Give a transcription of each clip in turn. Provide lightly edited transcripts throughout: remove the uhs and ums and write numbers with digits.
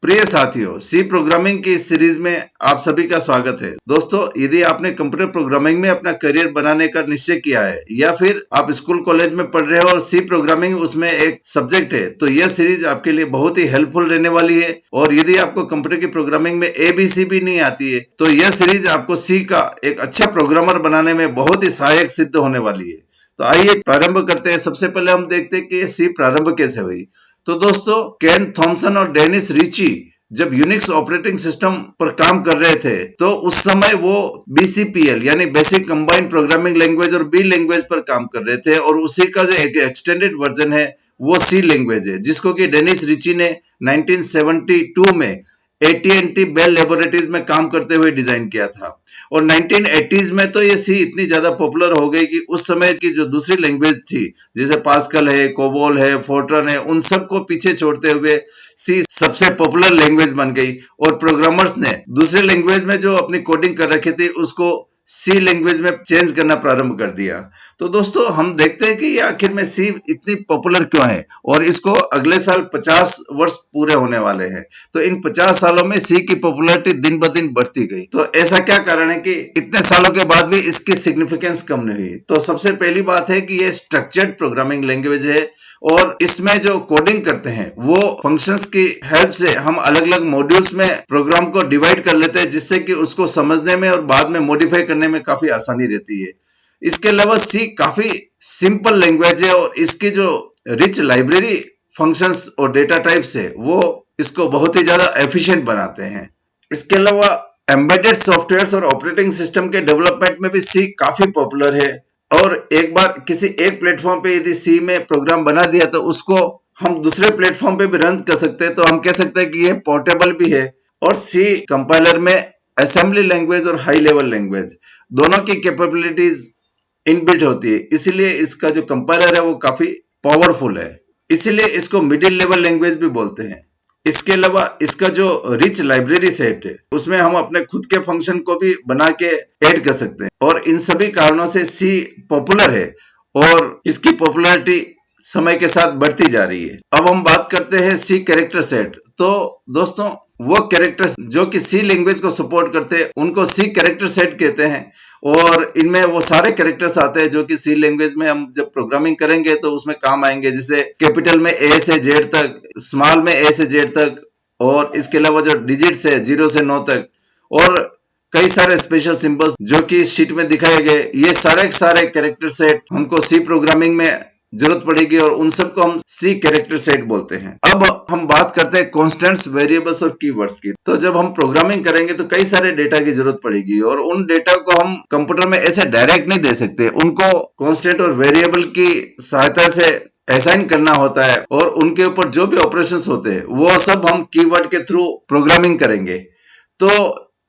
प्रिय साथियों, सी प्रोग्रामिंग की इस सीरीज में आप सभी का स्वागत है। दोस्तों, यदि आपने कंप्यूटर प्रोग्रामिंग में अपना करियर बनाने का निश्चय किया है या फिर आप स्कूल कॉलेज में पढ़ रहे हो और सी प्रोग्रामिंग उसमें एक सब्जेक्ट है, तो यह सीरीज आपके लिए बहुत ही हेल्पफुल रहने वाली है। और यदि आपको कंप्यूटर की प्रोग्रामिंग में ABC भी नहीं आती है, तो यह सीरीज आपको सी का एक अच्छा प्रोग्रामर बनाने में बहुत ही सहायक सिद्ध होने वाली है। तो आइए प्रारंभ करते हैं। सबसे पहले हम देखते हैं कि सी प्रारंभ कैसे हुई। तो दोस्तों, केन थॉमसन और डेनिस रिची जब यूनिक्स ऑपरेटिंग सिस्टम पर काम कर रहे थे, तो उस समय वो BCPL यानी बेसिक कंबाइंड प्रोग्रामिंग लैंग्वेज और बी लैंग्वेज पर काम कर रहे थे, और उसी का जो एक एक्सटेंडेड वर्जन है वो सी लैंग्वेज है, जिसको कि डेनिस रिची ने 1972 में AT&T बेल लेबोरेटरीज में काम करते हुए डिजाइन किया था। और 1980s में तो ये सी इतनी ज्यादा पॉपुलर हो गई कि उस समय की जो दूसरी लैंग्वेज थी, जैसे पास्कल है, कोबोल है, फोर्ट्रन है, उन सबको पीछे छोड़ते हुए सी सबसे पॉपुलर लैंग्वेज बन गई। और प्रोग्रामर्स ने दूसरे लैंग्वेज में जो अपनी कोडिंग कर रखी थी उसको सी लैंग्वेज में चेंज करना प्रारंभ कर दिया। तो दोस्तों, हम देखते हैं कि ये आखिर में सी इतनी पॉपुलर क्यों है, और इसको अगले साल 50 वर्ष पूरे होने वाले हैं। तो इन 50 सालों में सी की पॉपुलैरिटी दिन ब दिन बढ़ती गई। तो ऐसा क्या कारण है कि इतने सालों के बाद भी इसकी सिग्निफिकेंस कम नहीं हुई? तो सबसे पहली बात है कि ये स्ट्रक्चर्ड प्रोग्रामिंग लैंग्वेज है, और इसमें जो कोडिंग करते हैं वो फंक्शंस की हेल्प से हम अलग अलग मॉड्यूल्स में प्रोग्राम को डिवाइड कर लेते हैं, जिससे कि उसको समझने में और बाद में मॉडिफाई करने में काफी आसानी रहती है। इसके अलावा सी काफी सिंपल लैंग्वेज है, और इसकी जो रिच लाइब्रेरी फंक्शंस और डेटा टाइप्स है वो इसको बहुत ही ज्यादा एफिशिएंट बनाते हैं। इसके अलावा एम्बेडेड सॉफ्टवेयर्स और ऑपरेटिंग सिस्टम के डेवलपमेंट में भी सी काफी पॉपुलर है। और एक बार किसी एक प्लेटफॉर्म पे यदि सी में प्रोग्राम बना दिया तो उसको हम दूसरे प्लेटफॉर्म पे भी रन कर सकते हैं। तो हम कह सकते हैं कि ये पोर्टेबल भी है। और सी कंपाइलर में असेंबली लैंग्वेज और हाई लेवल लैंग्वेज दोनों की कैपेबिलिटीज इनबिल्ट होती है, इसीलिए इसका जो कंपाइलर है वो काफी पावरफुल है। इसीलिए इसको मिडिल लेवल लैंग्वेज भी बोलते हैं। इसके अलावा इसका जो रिच लाइब्रेरी सेट है उसमें हम अपने खुद के फंक्शन को भी बना के ऐड कर सकते हैं, और इन सभी कारणों से सी पॉपुलर है, और इसकी पॉपुलैरिटी समय के साथ बढ़ती जा रही है। अब हम बात करते हैं सी कैरेक्टर सेट। तो दोस्तों, वो कैरेक्टर्स जो कि सी लैंग्वेज को सपोर्ट करते हैं उनको सी कैरेक्टर सेट कहते हैं। और इनमें वो सारे कैरेक्टर्स आते हैं जो कि सी लैंग्वेज में हम जब प्रोग्रामिंग करेंगे तो उसमें काम आएंगे, जैसे कैपिटल में ए से जेड तक, स्मॉल में ए से जेड तक, और इसके अलावा जो डिजिट्स है 0 से 9 तक, और कई सारे स्पेशल सिंबल्स जो कि इस शीट में दिखाए गए, ये सारे कैरेक्टर सेट हमको सी प्रोग्रामिंग में जरूरत पड़ेगी, और उन सबको हम सी कैरेक्टर सेट बोलते हैं। अब हम बात करते हैं कॉन्स्टेंट्स, वेरिएबल्स और कीवर्ड्स की। तो जब हम प्रोग्रामिंग करेंगे तो कई सारे डेटा की जरूरत पड़ेगी, और उन डेटा को हम कंप्यूटर में ऐसे डायरेक्ट नहीं दे सकते। उनको कॉन्स्टेंट और वेरिएबल की सहायता से असाइन करना होता है, और उनके ऊपर जो भी ऑपरेशंस होते हैं वो सब हम कीवर्ड के थ्रू प्रोग्रामिंग करेंगे। तो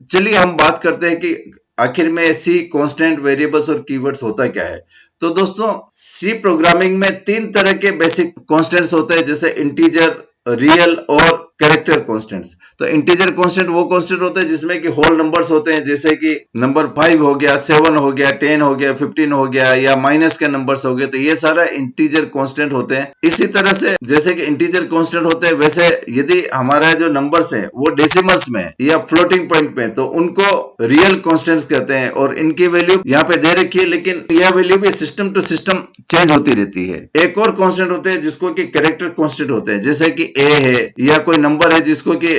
चलिए हम बात करते हैं कि आखिर में सी कांस्टेंट, वेरिएबल्स और कीवर्ड्स होता क्या है। तो दोस्तों, सी प्रोग्रामिंग में 3 तरह के बेसिक कांस्टेंट्स होते हैं, जैसे इंटीजर, रियल और कैरेक्टर कांस्टेंट्स। तो इंटीजर कांस्टेंट वो कांस्टेंट होते हैं जिसमें कि होल नंबर्स होते हैं, जैसे कि नंबर 5 हो गया, 7 हो गया, 10 हो गया, 15 हो गया, या माइनस के नंबर्स हो गए। तो ये सारा इंटीजर कांस्टेंट होते हैं। इसी तरह से जैसे कि इंटीजर कांस्टेंट होते हैं, वैसे यदि हमारा जो नंबर्स है वो डेसिमल्स में या फ्लोटिंग पॉइंट में, तो उनको रियल कांस्टेंट्स कहते हैं, और इनकी वैल्यू यहाँ पे दे रखी है, लेकिन यह वैल्यू भी सिस्टम टू सिस्टम चेंज होती रहती है। एक और कांस्टेंट होते हैं जिसको कि कैरेक्टर कांस्टेंट होते हैं, जैसे कि ए है, या कोई नंबर है जिसको कि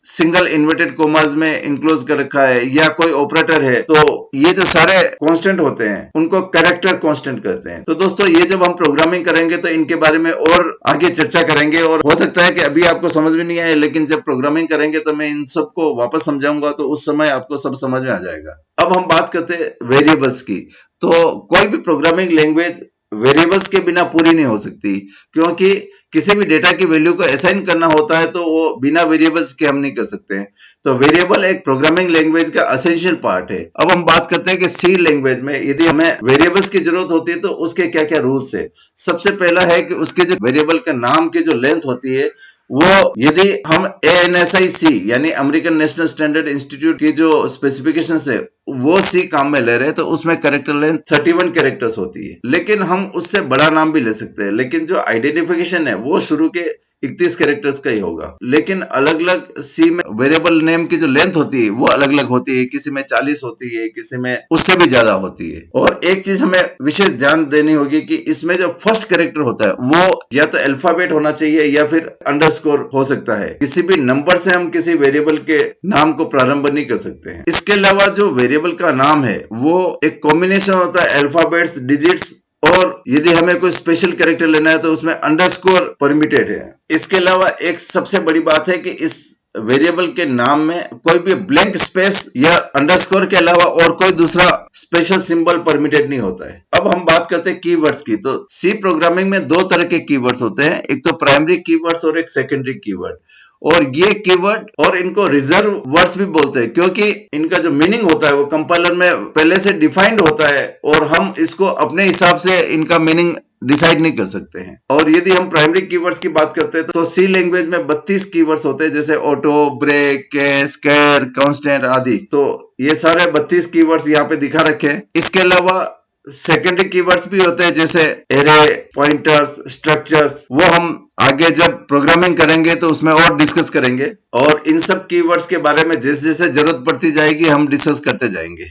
सिंगल इन्वर्टेड कोमास में इंक्लोज कर रखा है, या कोई ऑपरेटर है। तो ये जो सारे कांस्टेंट होते हैं उनको कैरेक्टर कांस्टेंट कहते हैं। तो दोस्तों, ये जब हम प्रोग्रामिंग करेंगे तो इनके बारे में और आगे चर्चा करेंगे, और हो सकता है कि अभी आपको समझ में नहीं आए, लेकिन जब प्रोग्रामिंग करेंगे तो मैं इन सबको वापस समझाऊंगा, तो उस समय आपको सब समझ में आ जाएगा। अब हम बात करते हैं वेरिएबल्स की। तो कोई भी प्रोग्रामिंग लैंग्वेज वेरिएबल्स के बिना पूरी नहीं हो सकती, क्योंकि किसी भी डेटा की वैल्यू को असाइन करना होता है तो वो बिना वेरिएबल्स के हम नहीं कर सकते हैं। तो वेरिएबल एक प्रोग्रामिंग लैंग्वेज का एसेंशियल पार्ट है। अब हम बात करते हैं कि सी लैंग्वेज में यदि हमें वेरिएबल्स की जरूरत होती है तो उसके क्या क्या रूल्स है। सबसे पहला है कि उसके जो वेरिएबल के नाम की जो लेंथ होती है, वो यदि हम ANSI यानी अमेरिकन नेशनल स्टैंडर्ड इंस्टीट्यूट की जो स्पेसिफिकेशन है वो सी काम में ले रहे हैं, तो उसमें कैरेक्टर लेंथ 31 कैरेक्टर्स होती है। लेकिन हम उससे बड़ा नाम भी ले सकते हैं, लेकिन जो आइडेंटिफिकेशन है वो शुरू के 31 कैरेक्टर्स का ही होगा। लेकिन अलग अलग सी में वेरिएबल नेम की जो लेंथ होती है वो अलग अलग होती है, किसी में 40 होती है, किसी में उससे भी ज्यादा होती है। और एक चीज हमें विशेष ध्यान देनी होगी कि इसमें जो फर्स्ट कैरेक्टर होता है वो या तो अल्फाबेट होना चाहिए या फिर अंडरस्कोर हो सकता है। किसी भी नंबर से हम किसी वेरिएबल के नाम को प्रारंभ नहीं कर सकते हैं। इसके अलावा जो वेरिएबल का नाम है वो एक कॉम्बिनेशन होता है अल्फाबेट्स, डिजिट्स, और यदि हमें कोई स्पेशल कैरेक्टर लेना है तो उसमें अंडरस्कोर परमिटेड है। इसके अलावा एक सबसे बड़ी बात है कि इस वेरिएबल के नाम में कोई भी ब्लैंक स्पेस या अंडरस्कोर के अलावा और कोई दूसरा स्पेशल सिंबल परमिटेड नहीं होता है। अब हम बात करते हैं कीवर्ड्स की। तो सी प्रोग्रामिंग में दो तरह के कीवर्ड्स होते हैं, एक तो प्राइमरी कीवर्ड्स और एक सेकेंडरी कीवर्ड। और ये कीवर्ड और इनको रिजर्व वर्ड्स भी बोलते हैं, क्योंकि इनका जो मीनिंग होता है वो कंपाइलर में पहले से डिफाइंड होता है और हम इसको अपने हिसाब से इनका मीनिंग डिसाइड नहीं कर सकते हैं। और यदि हम प्राइमरी कीवर्ड्स की बात करते हैं तो सी लैंग्वेज में 32 कीवर्ड्स होते हैं, जैसे ऑटो, ब्रेक, कैश, कैर, कांस्टेंट आदि। तो ये सारे 32 कीवर्ड्स यहाँ पे दिखा रखे हैं। इसके अलावा सेकेंडरी कीवर्ड्स भी होते हैं, जैसे एरे, पॉइंटर्स, स्ट्रक्चर्स। वो हम आगे जब प्रोग्रामिंग करेंगे तो उसमें और डिस्कस करेंगे, और इन सब कीवर्ड्स के बारे में जैसे जैसे जरूरत पड़ती जाएगी हम डिस्कस करते जाएंगे।